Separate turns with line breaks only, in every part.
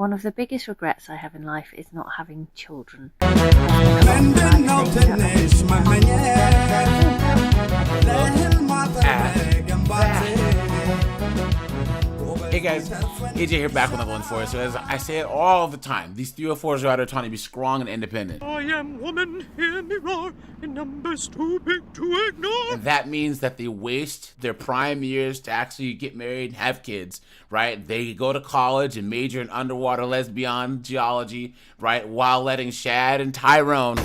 One of the biggest regrets I have in life is not having children.
Hey guys, AJ here back with another one for you. So as I say it all the time, these 304s are out there trying to be strong and independent.
I am woman, hear me roar, in numbers too big to ignore.
And that means that they waste their prime years to actually get married and have kids, right? They go to college and major in underwater lesbian geology, right? While letting Shad and Tyrone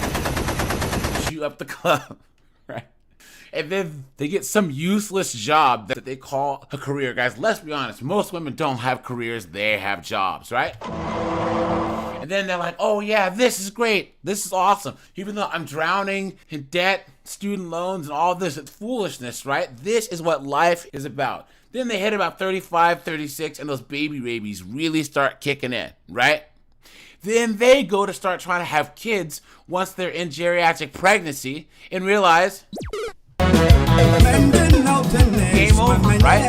shoot up the club, right? And then they get some useless job that they call a career. Guys, let's be honest. Most women don't have careers. They have jobs, right? And then they're like, oh yeah, this is great. This is awesome. Even though I'm drowning in debt, student loans, and all this, it's foolishness, right? This is what life is about. Then they hit about 35, 36, and those babies really start kicking in, right? Then they go to start trying to have kids once they're in geriatric pregnancy and realize... game over, right?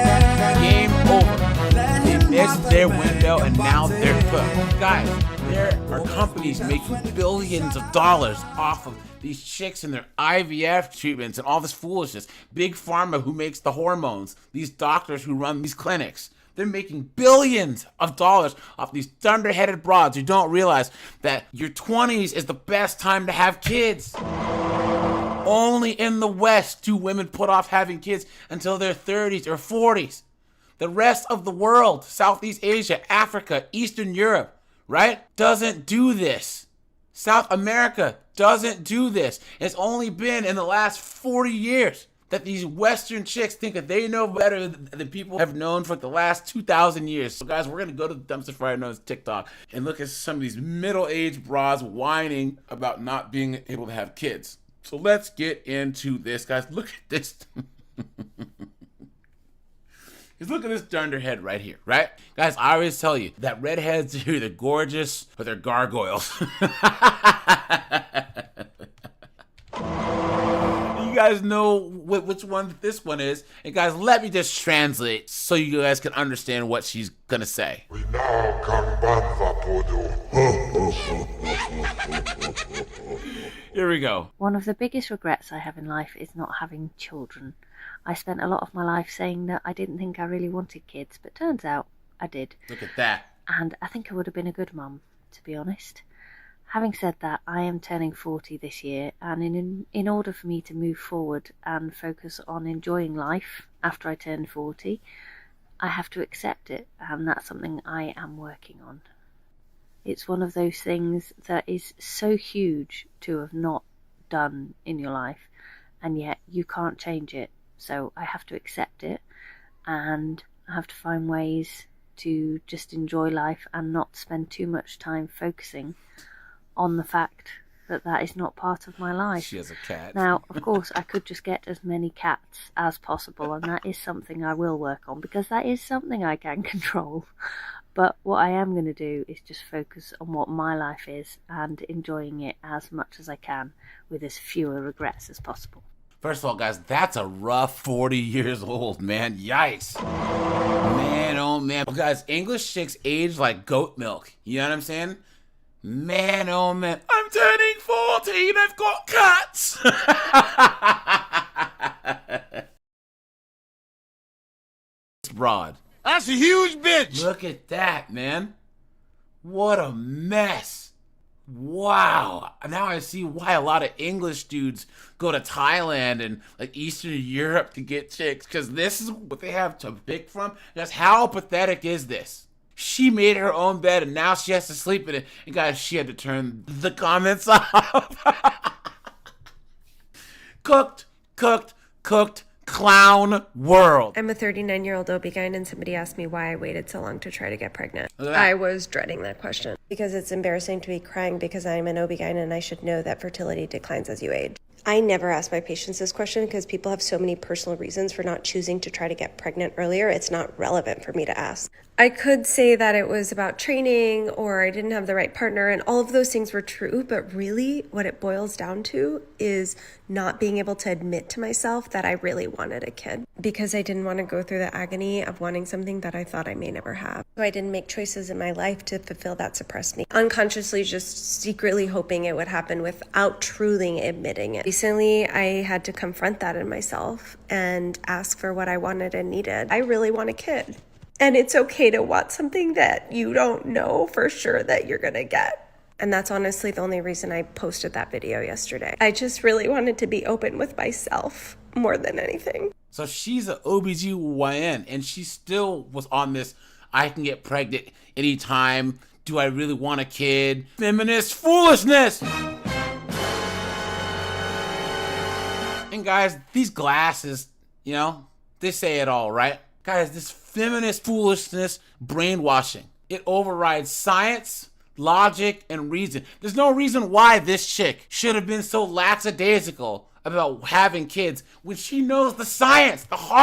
Game over. They missed their window and now they're cooked. Guys, there are companies making billions of dollars off of these chicks and their IVF treatments and all this foolishness. Big Pharma who makes the hormones. These doctors who run these clinics. They're making billions of dollars off these thunder-headed broads who don't realize that your 20s is the best time to have kids. Only in the West do women put off having kids until their 30s or 40s. The rest of the world, Southeast Asia, Africa, Eastern Europe, right, doesn't do this. South America doesn't do this. It's only been in the last 40 years that these Western chicks think that they know better than people have known for the last 2,000 years. So guys, we're going to go to the dumpster fire known as TikTok and look at some of these middle-aged bras whining about not being able to have kids. So let's get into this, guys. Look at this. Just look at this dunderhead right here, right? Guys, I always tell you that redheads are either gorgeous or they're gargoyles. You guys know which one this one is. And guys, let me just translate so you guys can understand what she's gonna say.
We now can ban the poodle.
Here we go.
One of the biggest regrets I have in life is not having children. I spent a lot of my life saying that I didn't think I really wanted kids, but turns out I did.
Look at that.
And I think I would have been a good mum, to be honest. Having said that, I am turning 40 this year, and in order for me to move forward and focus on enjoying life after I turn 40, I have to accept it, and that's something I am working on. It's one of those things that is so huge to have not done in your life, and yet you can't change it. So I have to accept it, and I have to find ways to just enjoy life and not spend too much time focusing on the fact that that is not part of my life.
She has a cat.
Now, of course, I could just get as many cats as possible, and that is something I will work on, because that is something I can control. But what I am going to do is just focus on what my life is and enjoying it as much as I can with as fewer regrets as possible.
First of all, guys, that's a rough 40 years old, man. Yikes. Man, oh man. Well, guys, English chicks age like goat milk. You know what I'm saying? Man, oh man. I'm turning 40 and I've got cats. Broad.
That's a huge bitch.
Look at that, man. What a mess. Wow. Now I see why a lot of English dudes go to Thailand and like Eastern Europe to get chicks, because this is what they have to pick from. Just how pathetic is this? She made her own bed and now she has to sleep in it. And guys, she had to turn the comments off. Cooked, clown world.
I'm a 39-year-old OB-GYN, and somebody asked me why I waited so long to try to get pregnant. I was dreading that question. because it's embarrassing to be crying because I'm an OB-GYN and I should know that fertility declines as you age. I never ask my patients this question because people have so many personal reasons for not choosing to try to get pregnant earlier. It's not relevant for me to ask. I could say that it was about training or I didn't have the right partner, and all of those things were true, but really what it boils down to is not being able to admit to myself that I really wanted a kid because I didn't want to go through the agony of wanting something that I thought I may never have. So I didn't make choices in my life to fulfill that suppressed need. Unconsciously just secretly hoping it would happen without truly admitting it. Recently, I had to confront that in myself and ask for what I wanted and needed. I really want a kid. And it's okay to want something that you don't know for sure that you're going to get. And that's honestly the only reason I posted that video yesterday. I just really wanted to be open with myself more than anything.
So she's an OBGYN and she still was on this, I can get pregnant anytime. Do I really want a kid? Feminist foolishness! And guys, these glasses, they say it all, right? Guys, this feminist foolishness, brainwashing, it overrides science, logic, and reason. There's no reason why this chick should have been so lackadaisical about having kids when she knows the science, the hard